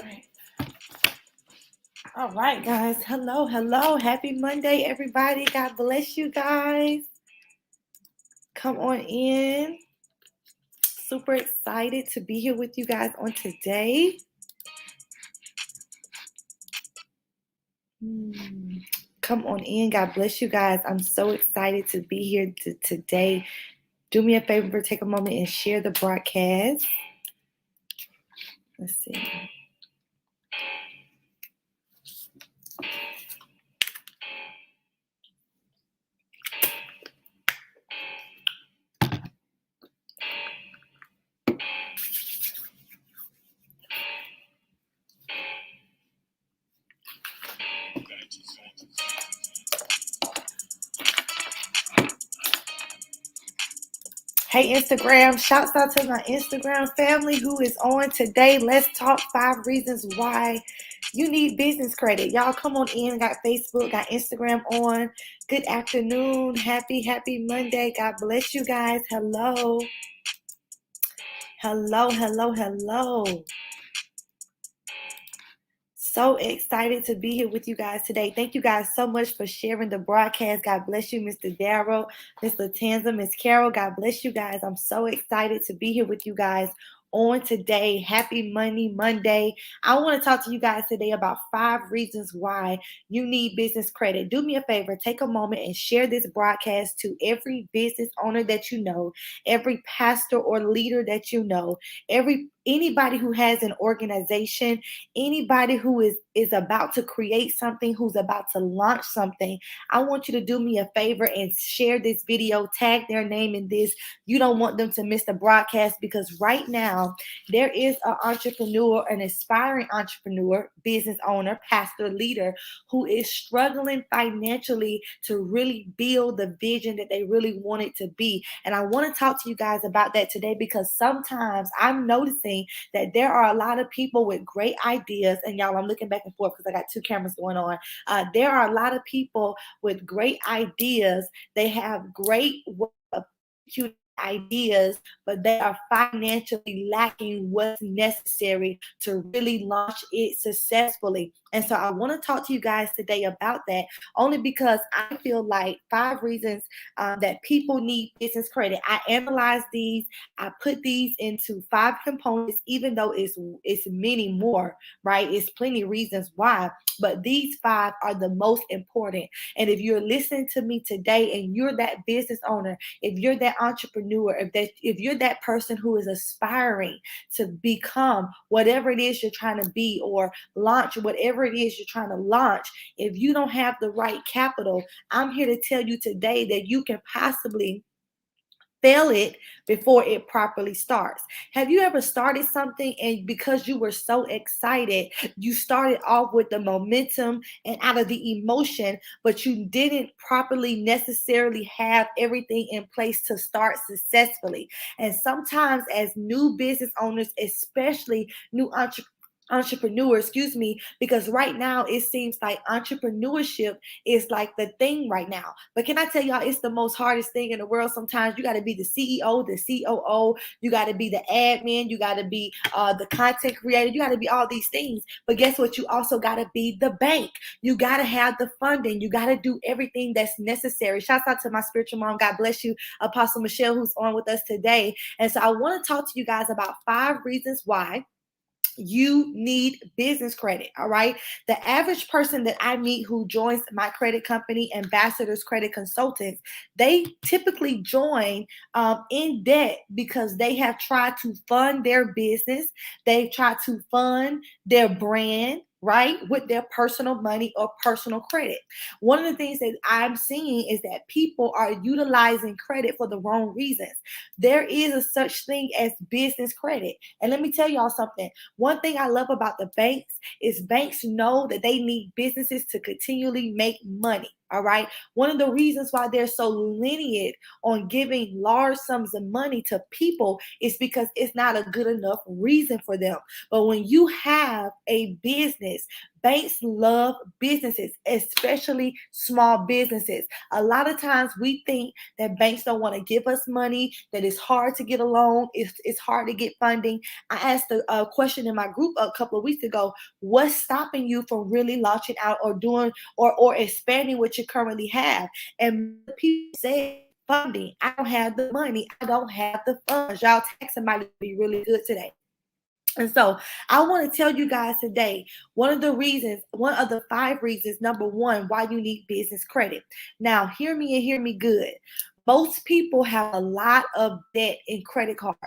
Right. All right, guys. Hello. Happy Monday, everybody. God bless you guys. Come on in. Super excited to be here with you guys on today. Come on in. God bless you guys. I'm so excited to be here today. Do me a favor, take a moment and share the broadcast. Let's see. Hey, Instagram. Shouts out to my Instagram family who is on today. Let's talk 5 reasons why you need business credit. Y'all come on in. Got Facebook, got Instagram on. Good afternoon. Happy Monday. God bless you guys. Hello. So excited to be here with you guys today. Thank you guys so much for sharing the broadcast. God bless you, Mr. Darrell, Miss Latanza, Miss Carol. God bless you guys. I'm so excited to be here with you guys on today. Happy Monday. I want to talk to you guys today about 5 reasons why you need business credit. Do me a favor, take a moment and share this broadcast to every business owner that you know, every pastor or leader that you know, anybody who has an organization, anybody who is about to create something, who's about to launch something. I want you to do me a favor and share this video, tag their name in this. You don't want them to miss the broadcast, because right now there is an entrepreneur, an aspiring entrepreneur, business owner, pastor, leader who is struggling financially to really build the vision that they really want it to be. And I want to talk to you guys about that today, because sometimes I'm noticing that there are a lot of people with great ideas. And y'all, I'm looking back and forth because I got 2 cameras going on. There are a lot of people with great ideas. They have great ideas, but they are financially lacking what's necessary to really launch it successfully. And so I want to talk to you guys today about that, only because I feel like 5 reasons that people need business credit. I analyzed these. I put these into 5 components, even though it's many more, right? It's plenty of reasons why, but these 5 are the most important. And if you're listening to me today and you're that business owner, if you're that entrepreneur, if you're that person who is aspiring to become whatever it is you're trying to be, or launch whatever it is you're trying to launch, if you don't have the right capital, I'm here to tell you today that you can possibly fail it before it properly starts. Have you ever started something and because you were so excited, you started off with the momentum and out of the emotion, but you didn't properly necessarily have everything in place to start successfully? And sometimes as new business owners, especially new entrepreneurs, because right now it seems like entrepreneurship is like the thing right now. But can I tell y'all, it's the most hardest thing in the world. Sometimes you got to be the CEO, the COO, you got to be the admin, you got to be the content creator, you got to be all these things. But guess what? You also got to be the bank. You got to have the funding. You got to do everything that's necessary. Shouts out to my spiritual mom. God bless you, Apostle Michelle, who's on with us today. And so I want to talk to you guys about 5 reasons why you need business credit. All right. The average person that I meet who joins my credit company, Ambassadors Credit Consultants, they typically join in debt because they have tried to fund their business. They've tried to fund their brand, right, with their personal money or personal credit. One of the things that I'm seeing is that people are utilizing credit for the wrong reasons. There is a such thing as business credit. And let me tell y'all something. One thing I love about the banks is banks know that they need businesses to continually make money. All right. One of the reasons why they're so lenient on giving large sums of money to people is because it's not a good enough reason for them. But when you have a business, Banks love businesses, especially small businesses. A lot of times we think that banks don't want to give us money, that it's hard to get a loan, it's hard to get funding. I asked a question in my group a couple of weeks ago: what's stopping you from really launching out or doing or expanding what you currently have? And people say funding. I don't have the money. I don't have the funds. Y'all text somebody to be really good today. And so I want to tell you guys today one of the 5 reasons, number one, why you need business credit. Now, hear me and hear me good. Most people have a lot of debt in credit cards,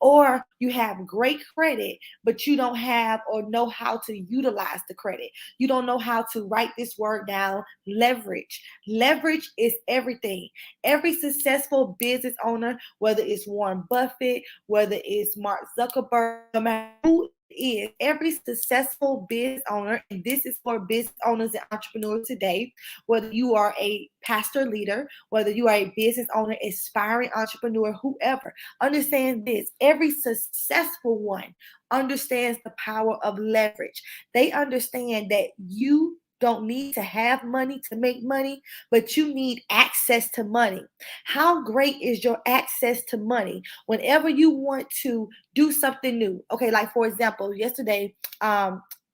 or you have great credit, but you don't have or know how to utilize the credit. You don't know how to write this word down: leverage. Leverage is everything. Every successful business owner, whether it's Warren Buffett, whether it's Mark Zuckerberg, no matter who it is, every successful business owner, and this is for business owners and entrepreneurs today, whether you are a pastor leader, whether you are a business owner, aspiring entrepreneur, whoever, understand this: every successful one understands the power of leverage. They understand that you don't need to have money to make money, but you need access to money. How great is your access to money? Whenever you want to do something new, okay, like for example, yesterday,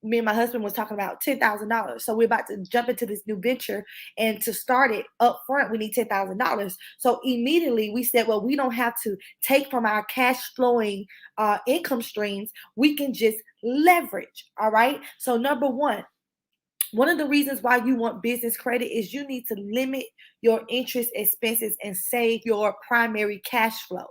me and my husband was talking about $10,000. So we're about to jump into this new venture, and to start it up front, we need $10,000. So immediately we said, well, we don't have to take from our cash flowing income streams. We can just leverage. All right. So number one of the reasons why you want business credit is you need to limit your interest expenses and save your primary cash flow.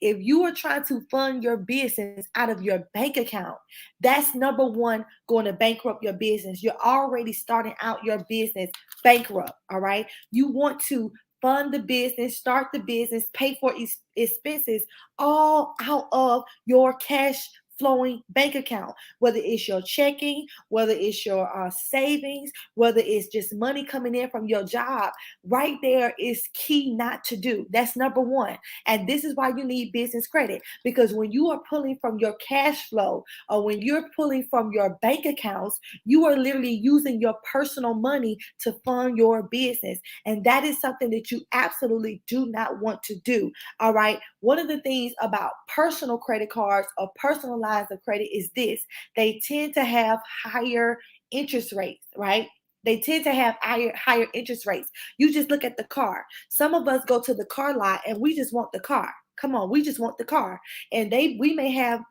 If you are trying to fund your business out of your bank account, that's number one, going to bankrupt your business. You're already starting out your business bankrupt. All right. You want to fund the business, start the business, pay for expenses all out of your cash flowing bank account, whether it's your checking, whether it's your savings, whether it's just money coming in from your job. Right there is key not to do. That's number one. And this is why you need business credit, because when you are pulling from your cash flow, or when you're pulling from your bank accounts, you are literally using your personal money to fund your business. And that is something that you absolutely do not want to do. All right. One of the things about personal credit cards or personal lines of credit is this: they tend to have higher interest rates, right? They tend to have higher interest rates. You just look at the car. Some of us go to the car lot and we just want the car. Come on, we just want the car. And we may have,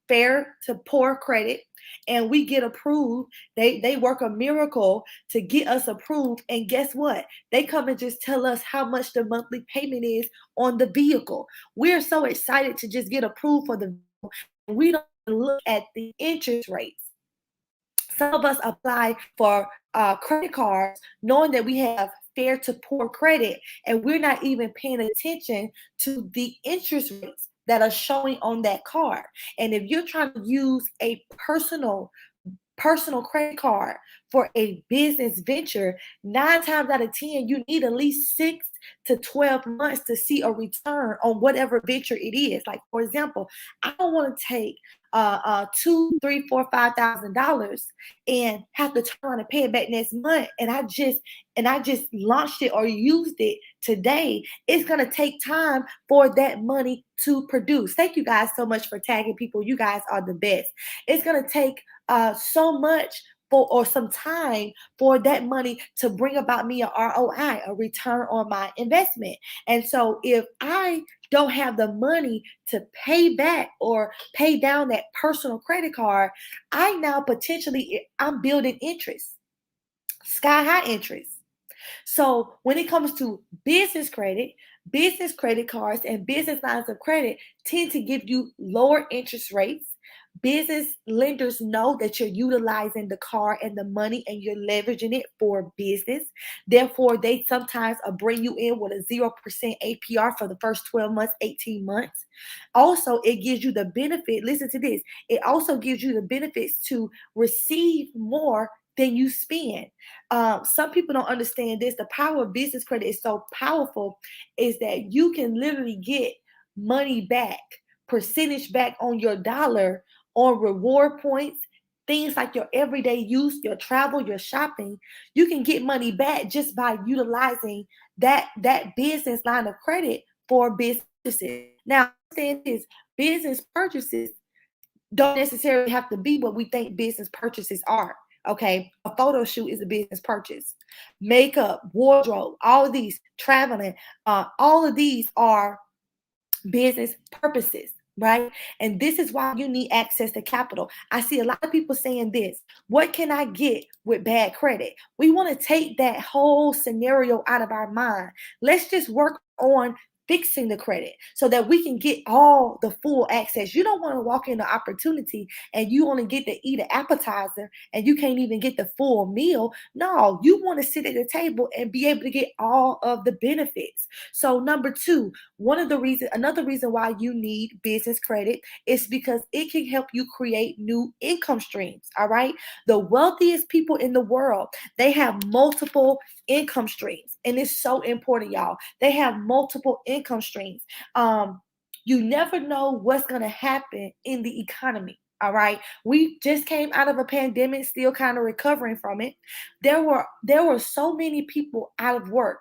fair to poor credit, and we get approved. They work a miracle to get us approved. And guess what? They come and just tell us how much the monthly payment is on the vehicle. We're so excited to just get approved for the vehicle. We don't look at the interest rates. Some of us apply for credit cards knowing that we have fair to poor credit, and we're not even paying attention to the interest rates that are showing on that card. And if you're trying to use a personal credit card for a business venture, 9 times out of 10, you need at least 6 to 12 months to see a return on whatever venture it is. Like, for example, I don't want to take two, three, four, $5,000 and have to turn around and pay it back next month. And I just launched it or used it today. It's gonna take time for that money to produce. Thank you guys so much for tagging people. You guys are the best. It's gonna take so much or some time for that money to bring about me a ROI, a return on my investment. And so if I don't have the money to pay back or pay down that personal credit card, I now potentially I'm building interest, sky high interest. So when it comes to business credit cards and business lines of credit tend to give you lower interest rates. Business lenders know that you're utilizing the car and the money and you're leveraging it for business. Therefore, they sometimes bring you in with a 0% APR for the first 12 months, 18 months. Also, it gives you the benefit. Listen to this. It also gives you the benefits to receive more than you spend. Some people don't understand this. The power of business credit is so powerful, is that you can literally get money back, percentage back on your dollar on reward points, things like your everyday use, your travel, your shopping, you can get money back just by utilizing that business line of credit for business purchases. Now, understand this, business purchases don't necessarily have to be what we think business purchases are. Okay, a photo shoot is a business purchase. Makeup, wardrobe, all of these, traveling, all of these are business purposes, right? And this is why you need access to capital. I see a lot of people saying this: what can I get with bad credit? We want to take that whole scenario out of our mind. Let's just work on fixing the credit so that we can get all the full access. You don't want to walk into opportunity and you only get to eat an appetizer and you can't even get the full meal. No, you want to sit at the table and be able to get all of the benefits. So number two, another reason why you need business credit is because it can help you create new income streams. All right. The wealthiest people in the world, they have multiple income streams. And it's so important, y'all. They have multiple income streams. You never know what's going to happen in the economy. All right. We just came out of a pandemic, still kind of recovering from it. There were so many people out of work.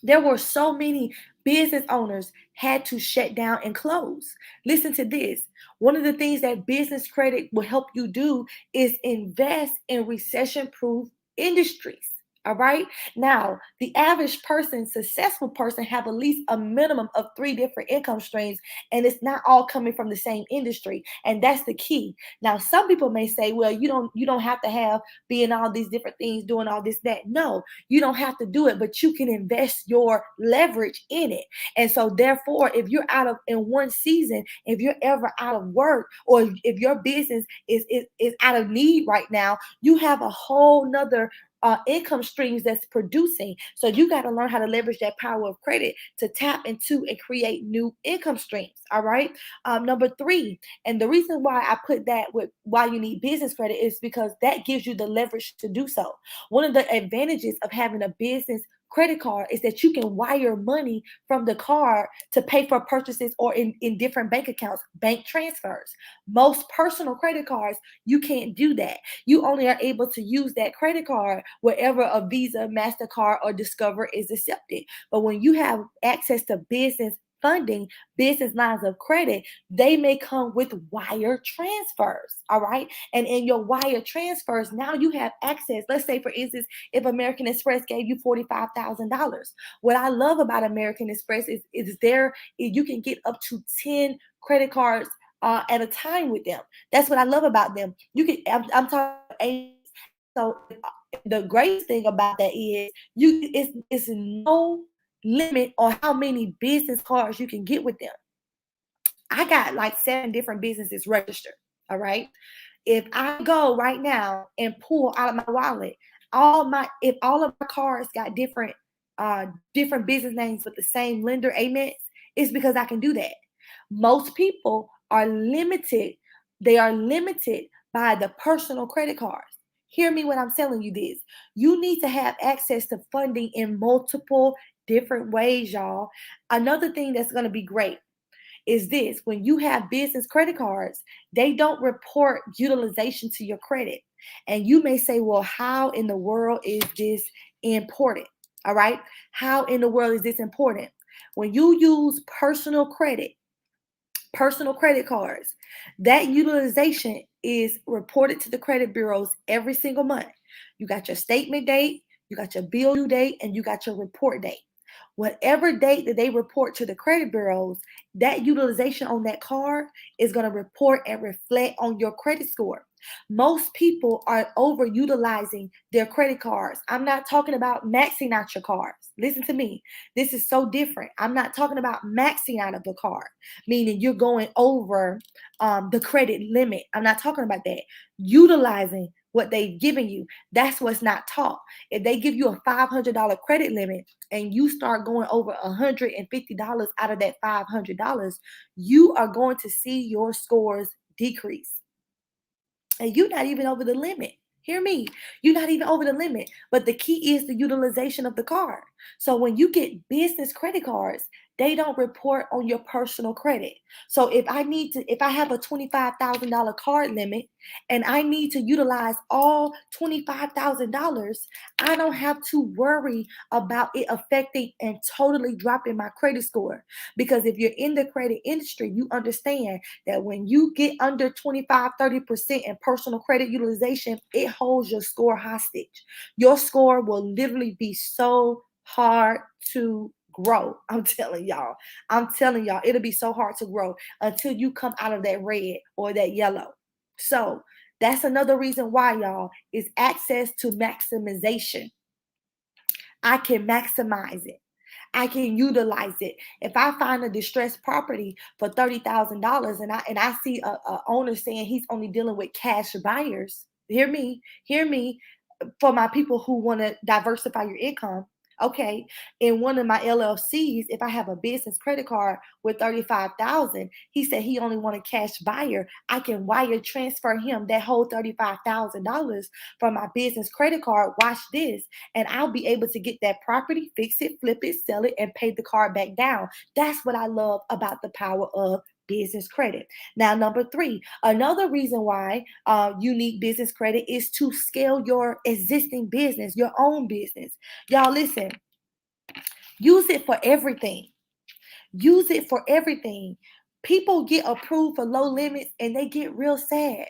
There were so many business owners had to shut down and close. Listen to this. One of the things that business credit will help you do is invest in recession proof industries. All right. Now, the average person, successful person, have at least a minimum of three different income streams, and it's not all coming from the same industry. And that's the key. Now, some people may say, well, you don't have to have being all these different things, doing all this, that. No, you don't have to do it, but you can invest your leverage in it. And so therefore, if you're out of in one season, if you're ever out of work, or if your business is out of need right now, you have a whole nother income streams that's producing. So you got to learn how to leverage that power of credit to tap into and create new income streams. All right. Number three, and the reason why I put that with why you need business credit is because that gives you the leverage to do so. One of the advantages of having a business credit card is that you can wire money from the card to pay for purchases or in different bank accounts, bank transfers. Most personal credit cards, you can't do that. You only are able to use that credit card wherever a Visa, MasterCard, or Discover is accepted. But when you have access to business funding, business lines of credit, they may come with wire transfers. All right. And in your wire transfers, now you have access. Let's say, for instance, if American Express gave you $45,000. What I love about American Express is you can get up to 10 credit cards at a time with them. That's what I love about them. I'm talking. So the greatest thing about that is it's no limit on how many business cards you can get with them. I got like 7 different businesses registered. All right. If I go right now and pull out of my wallet, if all of my cards got different business names with the same lender, amen, it's because I can do that. Most people are limited. They are limited by the personal credit cards. Hear me when I'm telling you this. You need to have access to funding in multiple different ways, y'all. Another thing that's going to be great is this: when you have business credit cards, they don't report utilization to your credit. And you may say, well, how in the world is this important? All right. How in the world is this important? When you use personal credit cards, that utilization is reported to the credit bureaus every single month. You got your statement date, you got your bill due date, and you got your report date. Whatever date that they report to the credit bureaus, that utilization on that card is going to report and reflect on your credit score. Most people are overutilizing their credit cards. I'm not talking about maxing out your cards. Listen to me. This is so different. I'm not talking about maxing out of the card, meaning you're going over the credit limit. I'm not talking about that. Utilizing what they've given you. That's what's not taught. If they give you a $500 credit limit and you start going over $150 out of that $500, you are going to see your scores decrease. And you're not even over the limit. Hear me. You're not even over the limit. But the key is the utilization of the card. So when you get business credit cards, they don't report on your personal credit. So if I have a $25,000 card limit and I need to utilize all $25,000, I don't have to worry about it affecting and totally dropping my credit score. Because if you're in the credit industry, you understand that when you get under 25, 30% in personal credit utilization, it holds your score hostage. Your score will literally be so hard to grow. I'm telling y'all, it'll be so hard to grow until you come out of that red or that yellow. So that's another reason why, y'all, is access to maximization. I can maximize it. I can utilize it. If I find a distressed property for $30,000 and I see a owner saying he's only dealing with cash buyers, hear me, for my people who want to diversify your income. Okay, in one of my LLCs, if I have a business credit card with 35,000, he said he only want a cash buyer. I can wire transfer him that whole $35,000 from my business credit card. Watch this, and I'll be able to get that property, fix it, flip it, sell it, and pay the card back down. That's what I love about the power of business credit. Now, number three, another reason why you need business credit is to scale your existing business, your own business. Y'all, listen, use it for everything. Use it for everything. People get approved for low limits and they get real sad.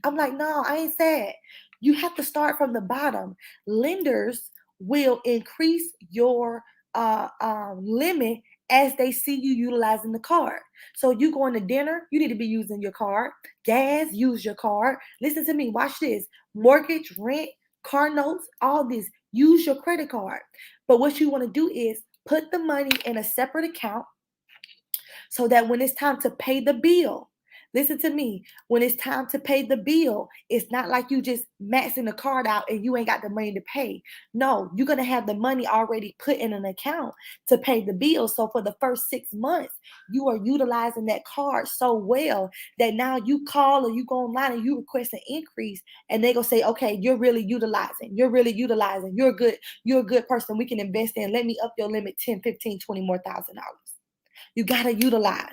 I'm like, no, I ain't sad. You have to start from the bottom. Lenders will increase your limit as they see you utilizing the card. So you going to dinner, you need to be using your card. Gas, use your card. Listen to me, watch this. Mortgage, rent, car notes, all this, use your credit card. But what you want to do is put the money in a separate account so that when it's time to pay the bill, listen to me, when it's time to pay the bill, it's not like you just maxing the card out and you ain't got the money to pay. No, you're going to have the money already put in an account to pay the bill. So for the first 6 months, you are utilizing that card so well that now you call or you go online and you request an increase and they go say, okay, you're really utilizing. You're a good person. We can invest in. Let me up your limit 10, 15, 20 more $1,000. You got to utilize.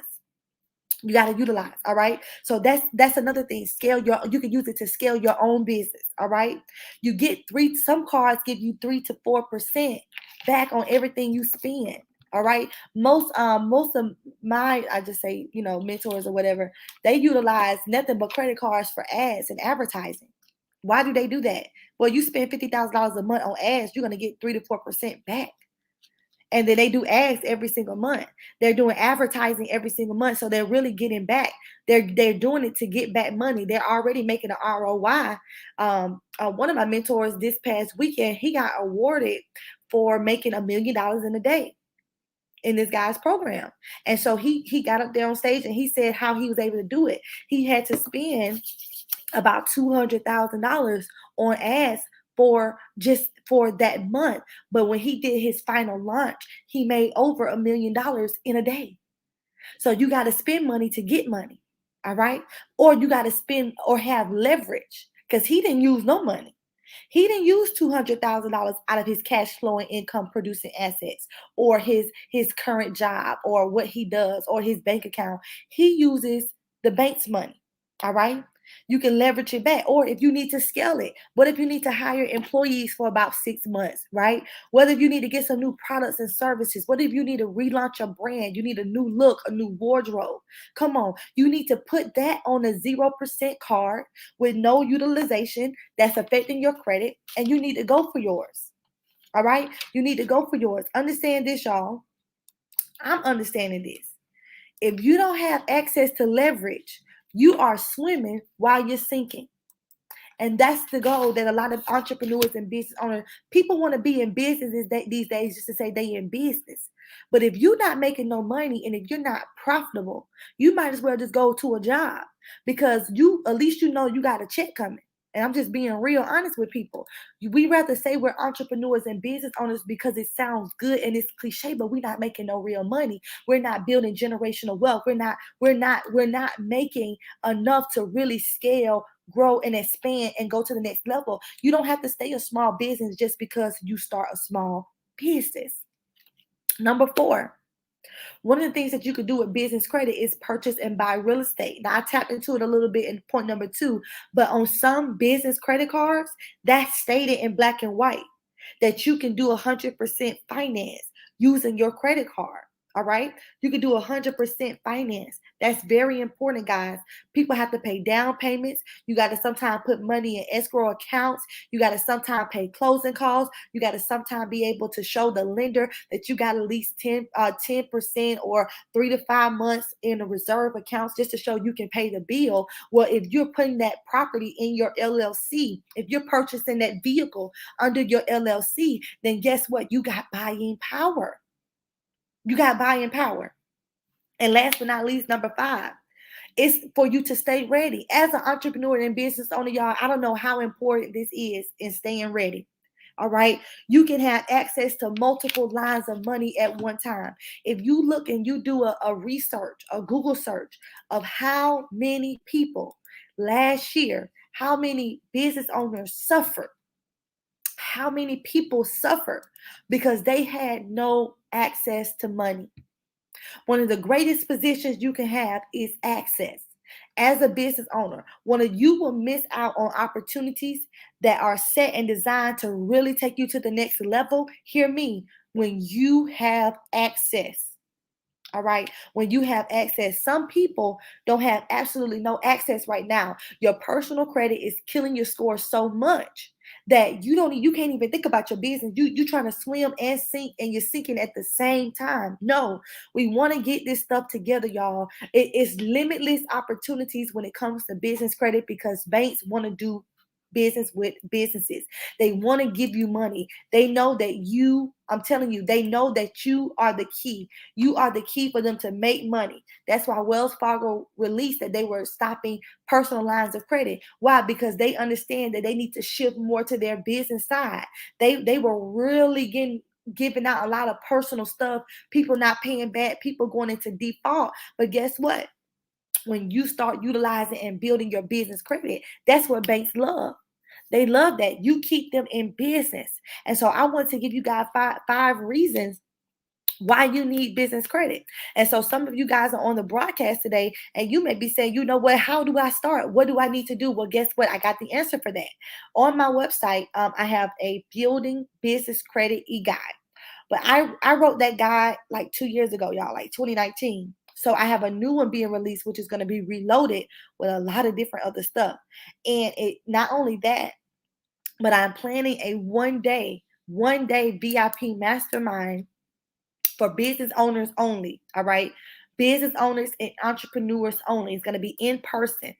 You got to utilize. All right. So that's another thing. You can use it to scale your own business. All right. You get some cards give you 3 to 4% back on everything you spend. All right. Most of my, I just say, mentors or whatever, they utilize nothing but credit cards for ads and advertising. Why do they do that? Well, you spend $50,000 a month on ads, you're going to get 3 to 4% back. And then they do ads every single month. They're doing advertising every single month. So they're really getting back. They're doing it to get back money. They're already making an ROI. One of my mentors this past weekend, he got awarded for making $1 million in a day in this guy's program. And so he got up there on stage and he said how he was able to do it. He had to spend about $200,000 on ads for that month. But when he did his final launch, he made over $1 million in a day. So you got to spend money to get money. All right. Or you got to spend or have leverage, because he didn't use no money. He didn't use $200,000 out of his cash flow and income producing assets or his current job or what he does or his bank account. He uses the bank's money. All right. You can leverage it back. Or if you need to scale it, what if you need to hire employees for about 6 months, right? Whether if you need to get some new products and services, what if you need to relaunch your brand, you need a new look, a new wardrobe. Come on, you need to put that on a 0% card with no utilization that's affecting your credit, and you need to go for yours. All right, you need to go for yours. Understand this, y'all. I'm understanding this. If you don't have access to leverage, you are swimming while you're sinking. And that's the goal that a lot of entrepreneurs and business owners, people want to be in business these days just to say they in business. But if you're not making no money and if you're not profitable, you might as well just go to a job, because at least you know you got a check coming. And I'm just being real honest with people. We rather say we're entrepreneurs and business owners because it sounds good and it's cliche, but we're not making no real money. We're not building generational wealth. We're not making enough to really scale, grow, and expand and go to the next level. You don't have to stay a small business just because you start a small business. Number 4, One of the things that you could do with business credit is purchase and buy real estate. Now, I tapped into it a little bit in point number 2, but on some business credit cards, that's stated in black and white that you can do 100% finance using your credit card. All right. You can do 100% finance. That's very important, guys. People have to pay down payments. You got to sometimes put money in escrow accounts. You got to sometimes pay closing costs. You got to sometimes be able to show the lender that you got at least 10% or 3 to 5 months in the reserve accounts just to show you can pay the bill. Well, if you're putting that property in your LLC, if you're purchasing that vehicle under your LLC, then guess what? You got buying power. You got buying power. And last but not least, number 5, it's for you to stay ready. As an entrepreneur and business owner, y'all, I don't know how important this is in staying ready. All right. You can have access to multiple lines of money at one time. If you look and you do a research, a Google search of how many people last year, how many business owners suffered, how many people suffered because they had no access to money. One of the greatest positions you can have is access. As a business owner, one of you will miss out on opportunities that are set and designed to really take you to the next level. Hear me, when you have access. All right. When you have access, some people don't have absolutely no access right now. Your personal credit is killing your score so much that you can't even think about your business. You trying to swim and sink, and you're sinking at the same time. No, we want to get this stuff together, y'all. It's limitless opportunities when it comes to business credit because banks want to do business with businesses. They want to give you money. They know that I'm telling you, they know that you are the key. You are the key for them to make money. That's why Wells Fargo released that they were stopping personal lines of credit. Why? Because they understand that they need to shift more to their business side. They were really giving out a lot of personal stuff, people not paying back, people going into default. But guess what? When you start utilizing and building your business credit, that's what banks love. They love that. You keep them in business. And so I want to give you guys five reasons why you need business credit. And so some of you guys are on the broadcast today and you may be saying, you know what, how do I start? What do I need to do? Well, guess what? I got the answer for that. On my website, I have a building business credit e-guide. But I wrote that guide like 2 years ago, y'all, like 2019. So I have a new one being released, which is going to be reloaded with a lot of different other stuff. And it not only that, but I'm planning a one day VIP mastermind for business owners only. All right. Business owners and entrepreneurs only. It's going to be in person.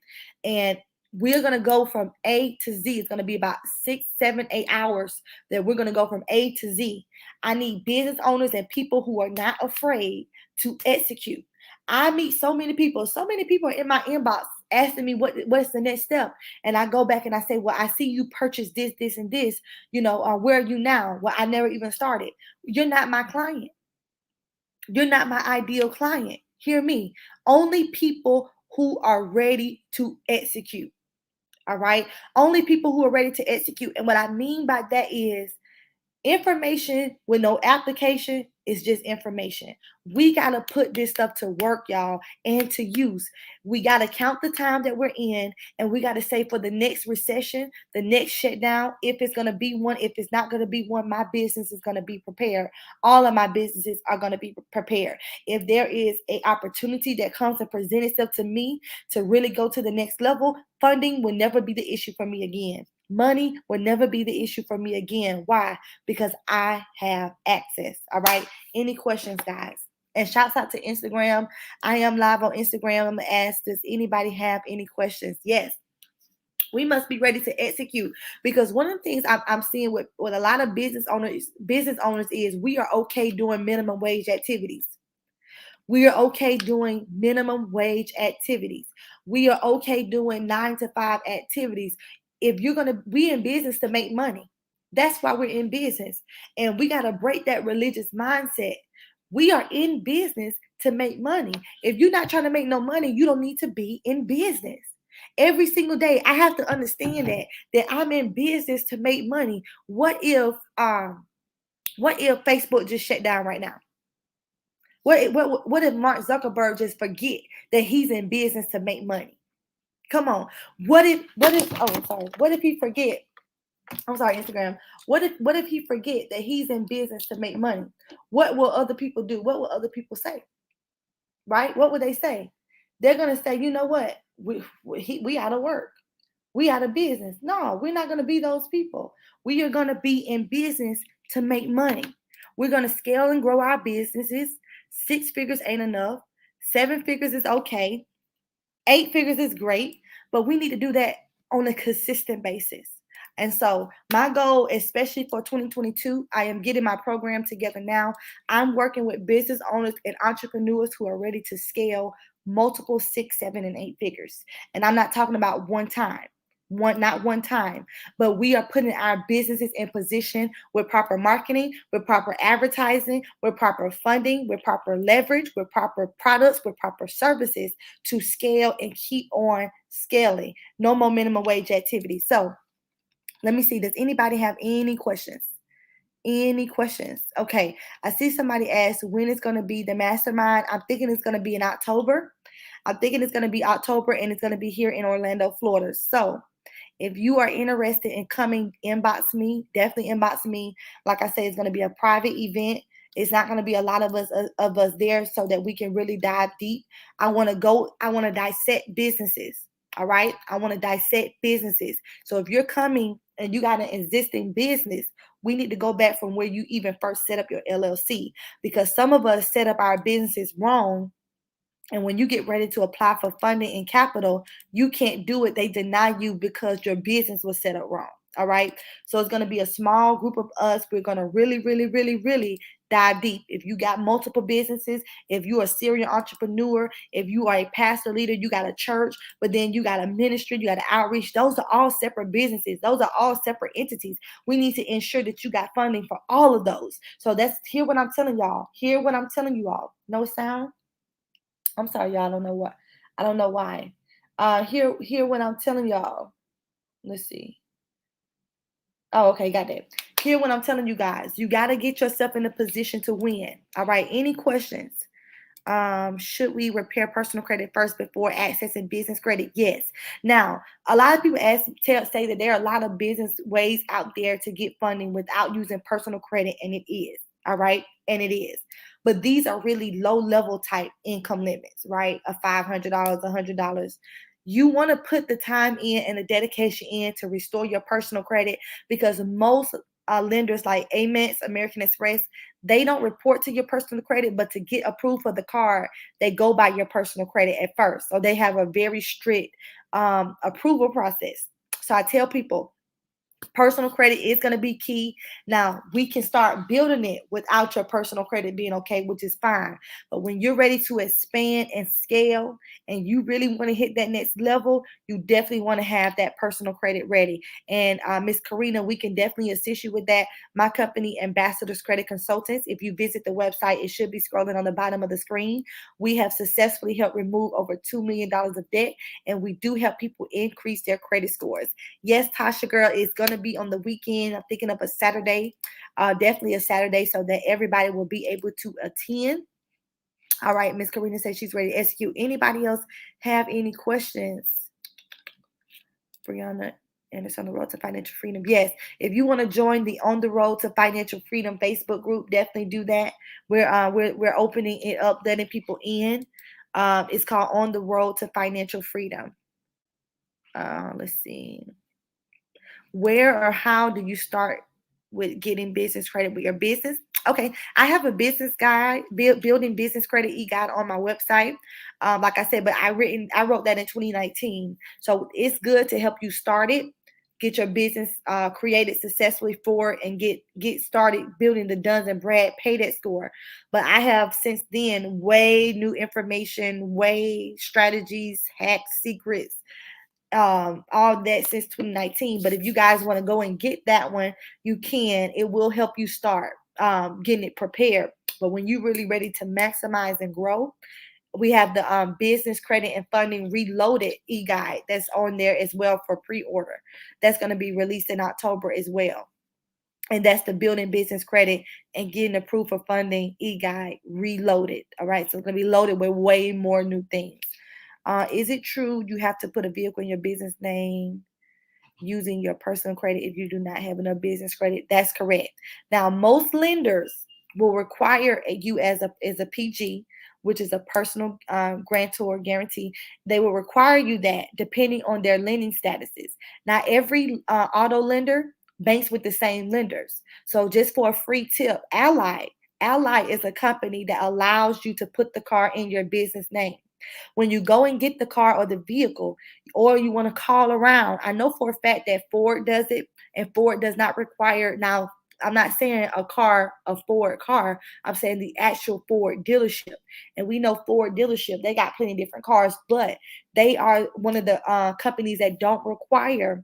And we're going to go from A to Z. It's going to be about 6, 7, 8 hours that we're going to go from A to Z. I need business owners and people who are not afraid to execute. I meet so many people are in my inbox asking me what's the next step. And I go back and I say, well, I see you purchase this, this, and this, where are you now? Well, I never even started. You're not my client. You're not my ideal client. Hear me. Only people who are ready to execute. All right. Only people who are ready to execute. And what I mean by that is information with no application is just information. We got to put this stuff to work, y'all, and to use. We got to count the time that we're in, and we got to say for the next recession, the next shutdown, if it's going to be one, if it's not going to be one, my business is going to be prepared. All of my businesses are going to be prepared. If there is an opportunity that comes and presents itself to me to really go to the next level, funding will never be the issue for me again. Money will never be the issue for me again. Why? Because I have access. All right. Any questions, guys? And shouts out to Instagram. I am live on Instagram. I'm going to ask, does anybody have any questions? Yes. We must be ready to execute, because one of the things I'm seeing with a lot of business owners is we are okay doing minimum wage activities. We are okay doing minimum wage activities. We are okay doing 9 to 5 activities. If you're going to be in business to make money, that's why we're in business. And we got to break that religious mindset. We are in business to make money. If you're not trying to make no money, you don't need to be in business. Every single day, I have to understand that I'm in business to make money. What if Facebook just shut down right now? What if Mark Zuckerberg just forget that he's in business to make money? Come on. What if he forget? I'm sorry, Instagram. What if he forget that he's in business to make money? What will other people do? What will other people say? Right? What would they say? They're gonna say, you know what? We out of work. We out of business. No, we're not gonna be those people. We are gonna be in business to make money. We're gonna scale and grow our businesses. 6 figures ain't enough. 7 figures is okay. 8 figures is great, but we need to do that on a consistent basis. And so, my goal, especially for 2022, I am getting my program together now. I'm working with business owners and entrepreneurs who are ready to scale multiple 6, 7, and 8 figures. And I'm not talking about not one time, but we are putting our businesses in position with proper marketing, with proper advertising, with proper funding, with proper leverage, with proper products, with proper services to scale and keep on scaling. No more minimum wage activity. So let me see. Does anybody have any questions? Any questions? Okay. I see somebody asked when it's going to be the mastermind. I'm thinking it's going to be in October. I'm thinking it's going to be October and it's going to be here in Orlando, Florida. So if you are interested in coming, inbox me. Definitely inbox me. Like I said, it's going to be a private event. It's not going to be a lot of us there so that we can really dive deep. I want to dissect businesses. All right. I want to dissect businesses. So if you're coming and you got an existing business, we need to go back from where you even first set up your LLC, because some of us set up our businesses wrong. And when you get ready to apply for funding and capital, you can't do it. They deny you because your business was set up wrong. All right. So it's going to be a small group of us. We're going to really, really, really, really dive deep. If you got multiple businesses, if you're a serial entrepreneur, if you are a pastor leader, you got a church, but then you got a ministry, you got an outreach, those are all separate businesses. Those are all separate entities. We need to ensure that you got funding for all of those. So that's hear what I'm telling y'all. Hear what I'm telling you all. No sound. I'm sorry, y'all. I don't know what. I don't know why. Hear what I'm telling y'all. Let's see. Oh, okay, got that. Hear what I'm telling you guys. You got to get yourself in a position to win. All right. Any questions? Should we repair personal credit first before accessing business credit? Yes. Now, a lot of people say that there are a lot of business ways out there to get funding without using personal credit, and it is. All right. And it is. But these are really low level type income limits, right? Of $500, $100. You want to put the time in and the dedication in to restore your personal credit, because most lenders like Amex, American Express, they don't report to your personal credit, but to get approved for the card, they go by your personal credit at first. So they have a very strict approval process. So I tell people, personal credit is going to be key. Now, we can start building it without your personal credit being okay, which is fine. But when you're ready to expand and scale and you really want to hit that next level, you definitely want to have that personal credit ready. And Miss Karina, we can definitely assist you with that. My company, Ambassadors Credit Consultants, if you visit the website, it should be scrolling on the bottom of the screen. We have successfully helped remove over $2 million of debt, and we do help people increase their credit scores. Yes, Tasha girl, is going to be on the weekend. I'm thinking of a Saturday, definitely a Saturday, so that everybody will be able to attend. All right, Miss Karina says she's ready to execute. Anybody else have any questions? Breona Anderson, on the road to financial freedom. Yes, if you want to join the On the Road to Financial Freedom Facebook group, definitely do that. We're opening it up, letting people in. It's called On the Road to Financial Freedom. Let's see. Where or how do you start with getting business credit with your business? Okay, I have a business guide, building business credit e-guide on my website. Like I said, but I wrote that in 2019. So it's good to help you start it, get your business created successfully for it, and get started building the Duns and Brad pay that score. But I have since then way new information, way strategies, hacks, secrets, all that since 2019. But if you guys want to go and get that one, you can. It will help you start getting it prepared. But when you're really ready to maximize and grow, we have the business credit and funding reloaded e-guide that's on there as well for pre-order. That's going to be released in October as well. And that's the building business credit and getting approved for funding e-guide reloaded. All right, so it's going to be loaded with way more new things. Is it true you have to put a vehicle in your business name using your personal credit if you do not have enough business credit? That's correct. Now, most lenders will require you as a PG, which is a personal grantor guarantee. They will require you that depending on their lending statuses. Not every auto lender banks with the same lenders. So just for a free tip, Ally is a company that allows you to put the car in your business name. When you go and get the car or the vehicle, or you want to call around, I know for a fact that Ford does it, and Ford does not require. Now, I'm not saying a Ford car. I'm saying the actual Ford dealership. And we know Ford dealership, they got plenty of different cars, but they are one of the companies that don't require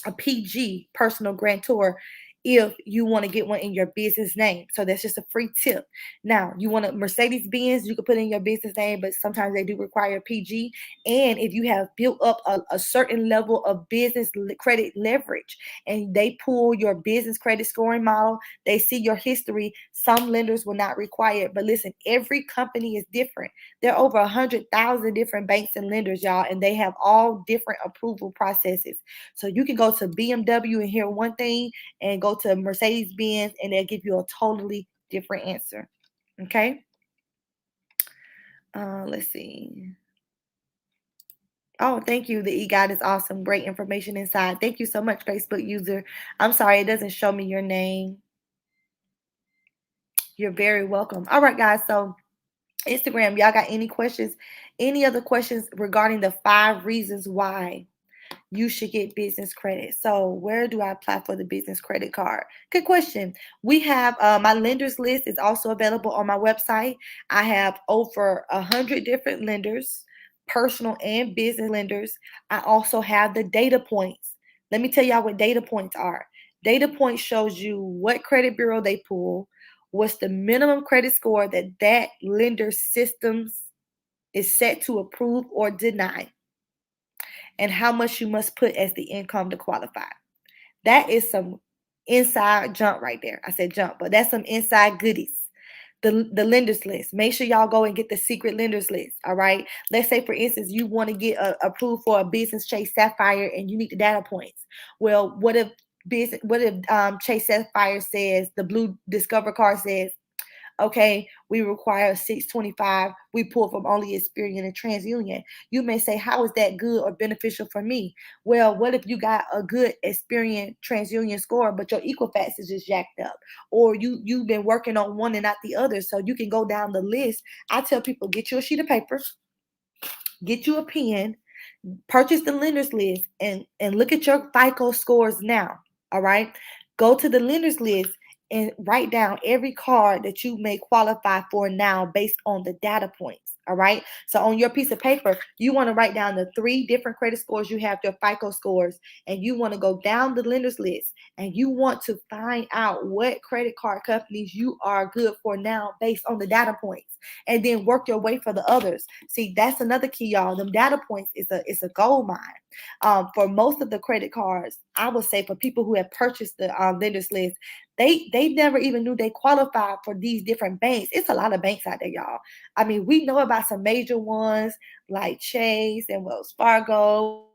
a PG, personal grantor, if you want to get one in your business name. So that's just a free tip. Now, you want a Mercedes Benz, you can put in your business name, but sometimes they do require PG. And if you have built up a certain level of business credit leverage and they pull your business credit scoring model, they see your history, some lenders will not require it. But listen, every company is different. There are over 100,000 different banks and lenders, y'all, and they have all different approval processes. So you can go to BMW and hear one thing and go to Mercedes Benz and they'll give you a totally different answer. Okay. Let's see. Oh, thank you. The e-guide is awesome. Great information inside. Thank you so much, Facebook user. I'm sorry, it doesn't show me your name. You're very welcome. All right, guys. So Instagram, y'all got any questions? Any other questions regarding the 5 reasons why you should get business credit? So where do I apply for the business credit card? Good question. We have my lenders list is also available on my website. I have over 100 different lenders, personal and business lenders. I also have the data points. Let me tell y'all what data points are. Data points shows you what credit bureau they pull, what's the minimum credit score that lender systems is set to approve or deny, and how much you must put as the income to qualify. That is some inside jump right there. I said jump, but that's some inside goodies. The lenders list. Make sure y'all go and get the secret lenders list. All right. Let's say, for instance, you want to get approved for a business Chase Sapphire and you need the data points. Well, what if Chase Sapphire says, the blue Discover card says, okay, we require 625. We pull from only Experian and TransUnion. You may say, how is that good or beneficial for me? Well, what if you got a good Experian TransUnion score, but your Equifax is just jacked up? Or you've been working on one and not the other. So you can go down the list. I tell people, get you a sheet of paper, get you a pen, purchase the lenders list, and look at your FICO scores now. All right. Go to the lenders list and write down every card that you may qualify for now based on the data points. All right. So on your piece of paper, you want to write down the 3 different credit scores you have, your FICO scores, and you want to go down the lenders list and you want to find out what credit card companies you are good for now based on the data points, and then work your way for the others. See, that's another key, y'all. Them data points is a gold mine. For most of the credit cards, I would say for people who have purchased the lenders list, they never even knew they qualified for these different banks. It's a lot of banks out there, y'all. I mean, we know about some major ones like Chase and Wells Fargo,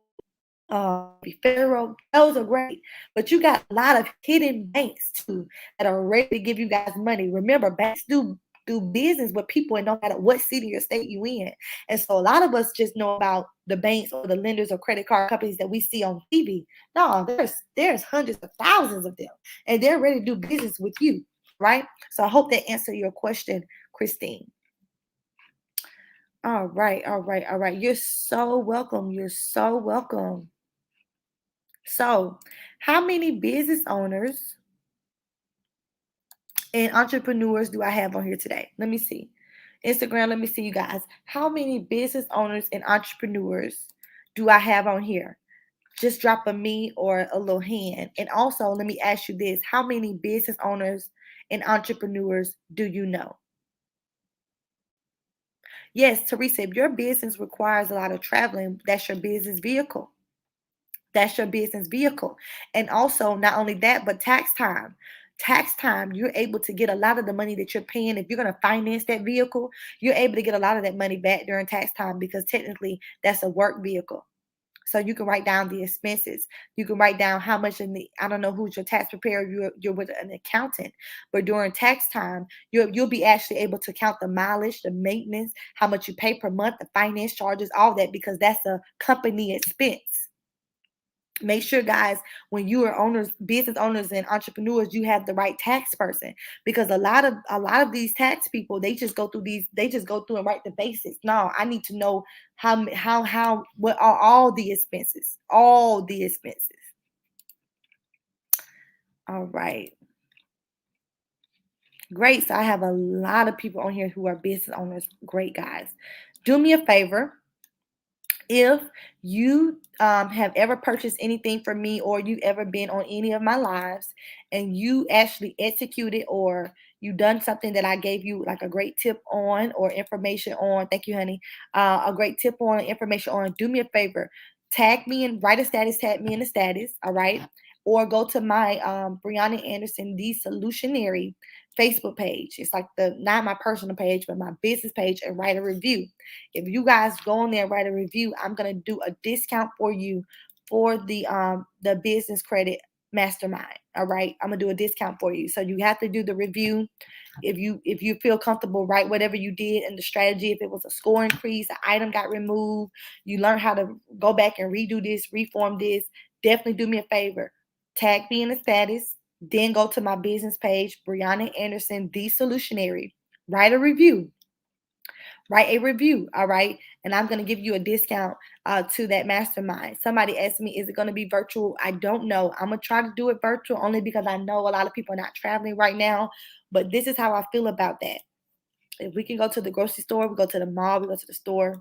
Federal. Those are great, but you got a lot of hidden banks too that are ready to give you guys money. Remember, banks do business with people, and no matter what city or state you in. And so a lot of us just know about the banks or the lenders or credit card companies that we see on TV. No, there's hundreds of thousands of them, and they're ready to do business with you, right? So I hope that answered your question, Christine. All right, all right, all right. You're so welcome. You're so welcome. So, how many business owners and entrepreneurs do I have on here today? Let me see. Instagram, let me see, you guys. How many business owners and entrepreneurs do I have on here? Just drop a me or a little hand. And also, let me ask you this. How many business owners and entrepreneurs do you know? Yes, Teresa, if your business requires a lot of traveling, that's your business vehicle. That's your business vehicle. And also, not only that, but tax time. Tax time, you're able to get a lot of the money that you're paying. If you're going to finance that vehicle, you're able to get a lot of that money back during tax time because technically that's a work vehicle. So you can write down the expenses. You can write down how much in the, I don't know who's your tax preparer, you're with an accountant, but during tax time, you'll be actually able to count the mileage, the maintenance, how much you pay per month, the finance charges, all that, because that's a company expense. Make sure, guys, when you are owners, business owners and entrepreneurs, you have the right tax person, because a lot of these tax people, they just go through and write the basics. No, I need to know how what are all the expenses, all the expenses. All right, great. So I have a lot of people on here who are business owners. Great, guys. Do me a favor. If you have ever purchased anything from me, or you've ever been on any of my lives and you actually executed, or you done something that I gave you like a great tip on or information on, thank you, honey, a great tip on, information on, do me a favor, tag me and write a status, tag me in the status, all right? Or go to my Breona Anderson, the Solutionary Facebook page. It's like the, not my personal page, but my business page, and write a review. If you guys go on there and write a review, I'm gonna do a discount for you for the business credit mastermind. All right, I'm gonna do a discount for you. So you have to do the review. If you feel comfortable, write whatever you did and the strategy. If it was a score increase, an item got removed, you learn how to go back and redo this, reform this. Definitely do me a favor. Tag me in the status. Then go to my business page, Breona Anderson, the Solutionary. Write a review. Write a review, all right? And I'm going to give you a discount to that mastermind. Somebody asked me, is it going to be virtual? I don't know. I'm going to try to do it virtual only because I know a lot of people are not traveling right now. But this is how I feel about that. If we can go to the grocery store, we go to the mall, we go to the store,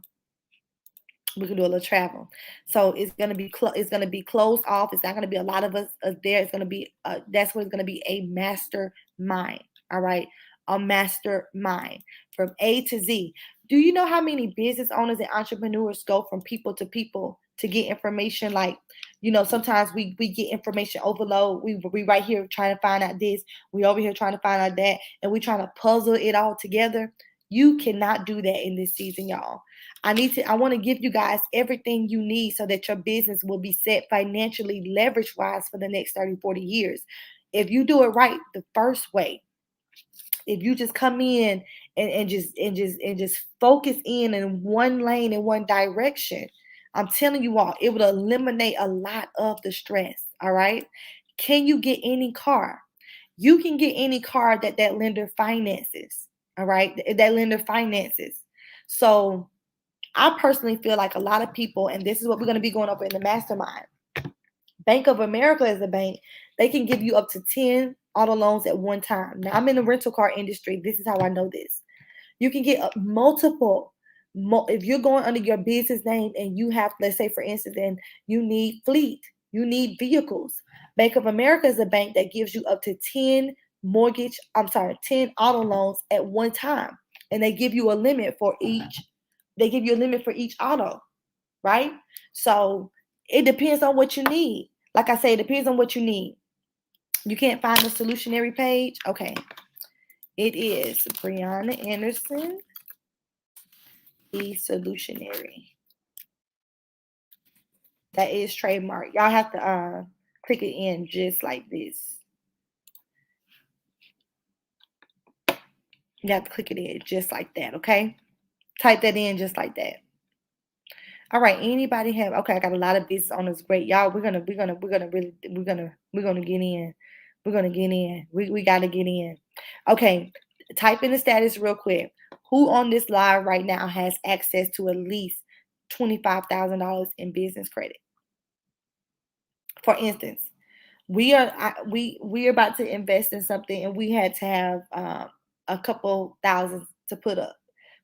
we can do a little travel. So it's gonna be it's gonna be closed off. It's not gonna be a lot of us there. It's gonna be that's where it's gonna be a mastermind. All right, a mastermind from A to Z. Do you know how many business owners and entrepreneurs go from people to get information? Like, sometimes we get information overload. We right here trying to find out this. We over here trying to find out that, and we trying to puzzle it all together. You cannot do that in this season, y'all. I want to give you guys everything you need so that your business will be set financially, leverage wise, for the next 30, 40 years. If you do it right the first way, if you just come in and just focus in one lane, in one direction, I'm telling you all, it would eliminate a lot of the stress. All right. Can you get any car? You can get any car that lender finances. All right. That lender finances. So I personally feel like a lot of people, and this is what we're going to be going over in the mastermind. Bank of America is a bank. They can give you up to 10 auto loans at one time. Now, I'm in the rental car industry. This is how I know this. You can get multiple. If you're going under your business name and you have, let's say, for instance, and you need fleet, you need vehicles. Bank of America is a bank that gives you up to 10 10 auto loans at one time. And they give you a limit for each. They give you a limit for each auto, right? So it depends on what you need. Like I say, it depends on what you need. You can't find the Solutionary page? Okay. It is Breona Anderson, the Solutionary. That is trademark. Y'all have to click it in just like this. You have to click it in just like that, okay? Type that in just like that. All right. Anybody have? Okay, I got a lot of business owners. Great, y'all. We're gonna get in. We're gonna get in. We gotta get in. Okay. Type in the status real quick. Who on this live right now has access to at least $25,000 in business credit? For instance, we are about to invest in something, and we had to have a couple thousand to put up.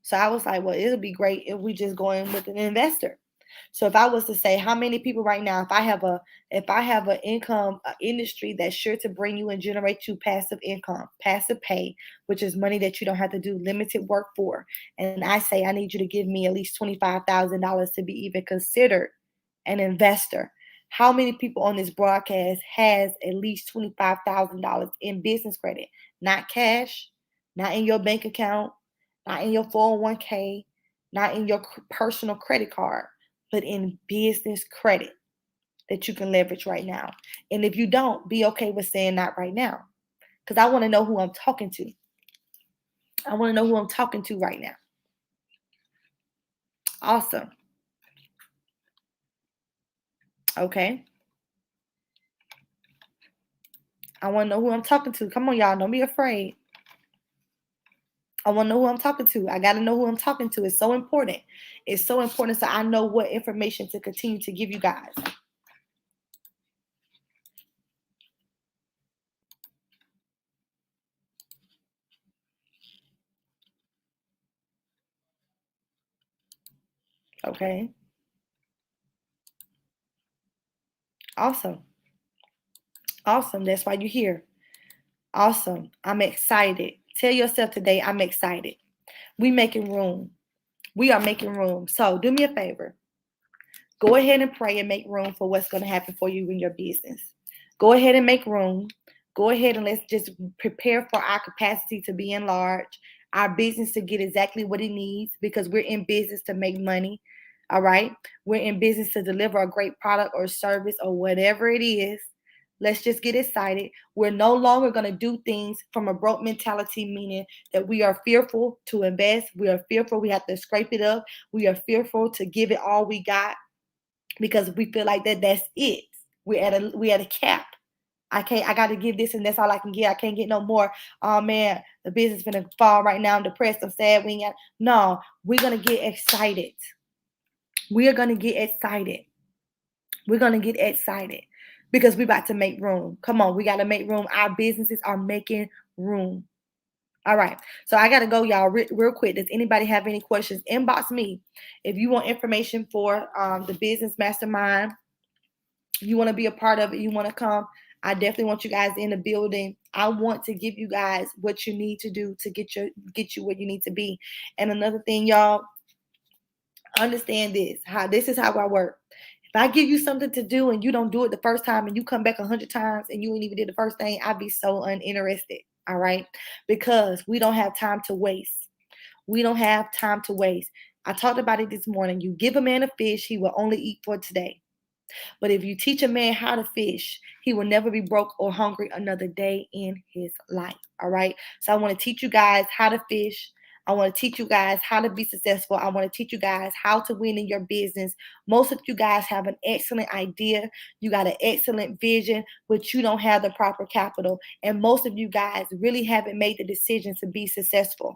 So I was like, well, it'll be great if we just go in with an investor. So if I was to say how many people right now, if I have an income industry that's sure to bring you and generate you passive income, passive pay, which is money that you don't have to do limited work for, and I say I need you to give me at least $25,000 to be even considered an investor. How many people on this broadcast has at least $25,000 in business credit? Not cash, not in your bank account, not in your 401k, not in your personal credit card, but in business credit that you can leverage right now. And if you don't, be okay with saying that right now, because I want to know who I'm talking to. I want to know who I'm talking to right now. Awesome. Okay. I want to know who I'm talking to. Come on, y'all. Don't be afraid. I want to know who I'm talking to. I got to know who I'm talking to. It's so important. It's so important so I know what information to continue to give you guys. Okay. Awesome. Awesome. That's why you're here. Awesome. I'm excited. Tell yourself today, I'm excited. We making room. We are making room. So do me a favor. Go ahead and pray and make room for what's going to happen for you in your business. Go ahead and make room. Go ahead and let's just prepare for our capacity to be enlarged, our business to get exactly what it needs, because we're in business to make money. All right. We're in business to deliver a great product or service or whatever it is. Let's just get excited. We're no longer going to do things from a broke mentality, meaning that we are fearful to invest. We are fearful we have to scrape it up. We are fearful to give it all we got because we feel like that's it. We're at a cap. I gotta give this and that's all I can get. I can't get no more. Oh man, the business is gonna fall right now. I'm depressed. I'm sad. We ain't got no, we're gonna get excited. We are gonna get excited. We're gonna get excited because we're about to make room. Come on, we gotta make room. Our businesses are making room. All right. So I gotta go, y'all, real quick. Does anybody have any questions? Inbox me if you want information for the business mastermind. You want to be a part of it, you want to come, I definitely want you guys in the building. I want to give you guys what you need to do to get you where you need to be. And another thing, y'all, understand this is how I work. If I give you something to do and you don't do it the first time and you come back 100 times and you ain't even did the first thing, I'd be so uninterested. All right, because we don't have time to waste. We don't have time to waste. I talked about it this morning. You give a man a fish, he will only eat for today. But if you teach a man how to fish, he will never be broke or hungry another day in his life. All right. So I want to teach you guys how to fish. I want to teach you guys how to be successful. I want to teach you guys how to win in your business. Most of you guys have an excellent idea. You got an excellent vision, but you don't have the proper capital. And most of you guys really haven't made the decision to be successful.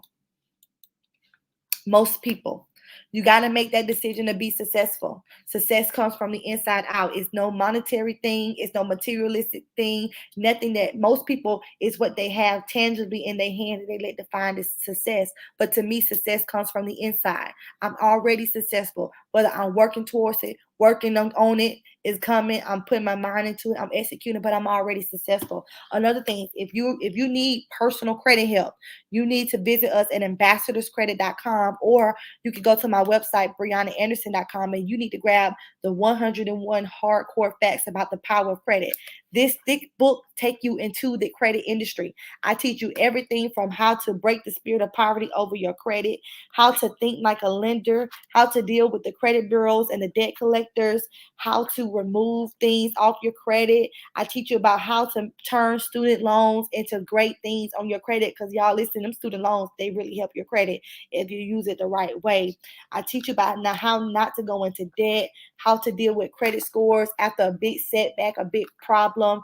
Most people. You got to make that decision to be successful. Success comes from the inside out. It's no monetary thing. It's no materialistic thing. Nothing that most people is what they have tangibly in their hand that they let define as success. But to me, success comes from the inside. I'm already successful. Whether I'm working towards it, working on it, is coming. I'm putting my mind into it. I'm executing, but I'm already successful. Another thing, if you need personal credit help, you need to visit us at ambassadorscredit.com, or you can go to my website, BreonaAnderson.com, and you need to grab the 101 hardcore facts about the power of credit. This thick book take you into the credit industry. I teach you everything from how to break the spirit of poverty over your credit, how to think like a lender, how to deal with the credit bureaus and the debt collectors, how to remove things off your credit. I teach you about how to turn student loans into great things on your credit, because y'all listen, them student loans, they really help your credit if you use it the right way. I teach you about now how not to go into debt, how to deal with credit scores after a big setback, a big problem,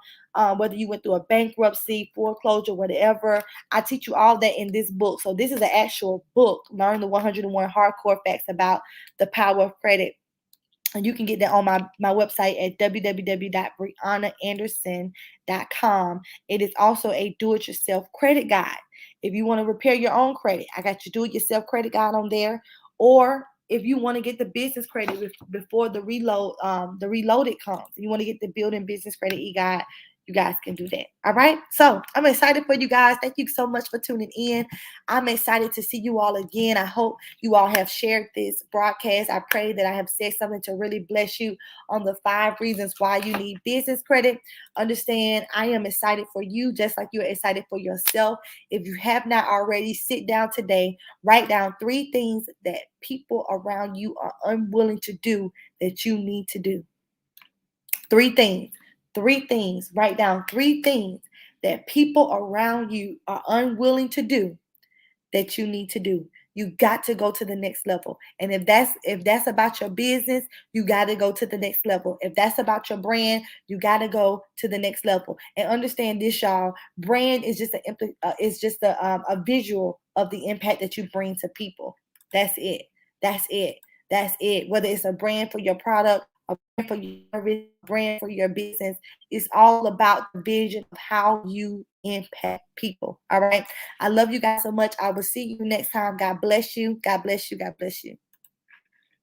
whether you went through a bankruptcy, foreclosure, whatever. I teach you all that in this book. So this is an actual book, Learn the 101 Hardcore Facts About the Power of Credit. And you can get that on my website at www.breonaanderson.com. It is also a do-it-yourself credit guide. If you want to repair your own credit, I got your do-it-yourself credit guide on there. Or if you want to get the business credit before the reloaded comes, you want to get the building business credit e-guide, you guys can do that. All right. So I'm excited for you guys. Thank you so much for tuning in. I'm excited to see you all again. I hope you all have shared this broadcast. I pray that I have said something to really bless you on the 5 reasons why you need business credit. Understand, I am excited for you, just like you're excited for yourself. If you have not already, sit down today, write down 3 things that people around you are unwilling to do that you need to do. 3 things. 3 things. Write down 3 things that people around you are unwilling to do that you need to do. You got to go to the next level. And if that's about your business, you got to go to the next level. If that's about your brand, you got to go to the next level. And understand this, y'all. Brand is just a visual of the impact that you bring to people. That's it. That's it. That's it. Whether it's a brand for your product, a brand for your service, a brand for your business, it's all about the vision of how you impact people. All right. I love you guys so much. I will see you next time. God bless you. God bless you. God bless you.